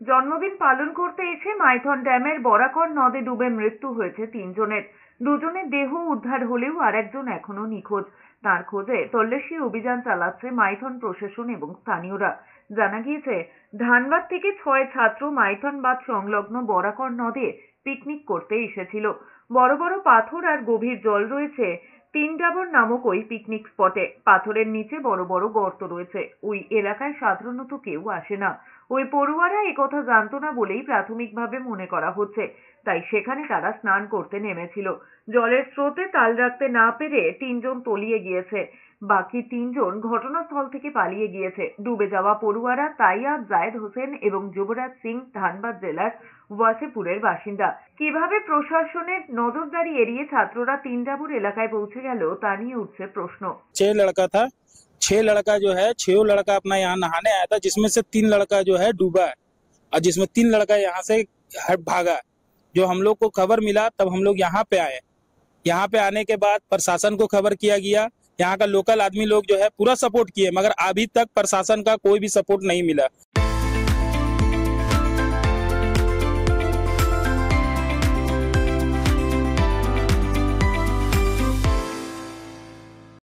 জন্মদিন পালন করতে এসে মাইথন ড্যামের বরাকর নদে ডুবে মৃত্যু হয়েছে তিনজনের। দুজনের দেহ উদ্ধার হলেও আরেকজন এখনো নিখোঁজ। তার খোঁজে তল্লাশি অভিযান চালাচ্ছে মাইথন প্রশাসন এবং স্থানীয়রা। জানা গিয়েছে, ধানবাদ থেকে 6 ছাত্র মাইথন বাঁধ সংলগ্ন বরাকর নদে পিকনিক করতে এসেছিল। বড় বড় পাথর আর গভীর জল রয়েছে তিনডাবর নামক ওই পিকনিক স্পটে। পাথরের নিচে বড় বড় গর্ত রয়েছে। ওই এলাকায় সাধারণত কেউ আসে না। ওই পড়ুয়ারা একথা জানতো না বলেই প্রাথমিকভাবে মনে করা হচ্ছে। তাই সেখানে তারা স্নান করতে নেমেছিল। জলের স্রোতে তাল রাখতে না পেরে তিনজন তলিয়ে গিয়েছে। বাকি তিনজন ঘটনাস্থল থেকে পালিয়ে গিয়েছে। ডুবে যাওয়া পড়ুয়ারা তাইয়াব জায়েদ হোসেন এবং যুবরাজ সিং ধানবাদ জেলার ওয়াসিপুরের বাসিন্দা। কিভাবে প্রশাসনের নজরদারি এড়িয়ে ছাত্ররা তিনডাবুর এলাকায় পৌঁছে গেল তা নিয়ে উঠছে প্রশ্ন। 6 लड़का था। 6 लड़का जो है 6 लड़का अपना यहाँ नहाने आया था, जिसमें से 3 लड़का जो है डूबा है और जिसमें 3 लड़का यहाँ से भागा। जो हम लोग को खबर मिला तब हम लोग यहाँ पे आए। यहाँ पे आने के बाद प्रशासन को खबर किया गया। यहाँ का लोकल आदमी लोग जो है पूरा सपोर्ट किए, मगर अभी तक प्रशासन का कोई भी सपोर्ट नहीं मिला।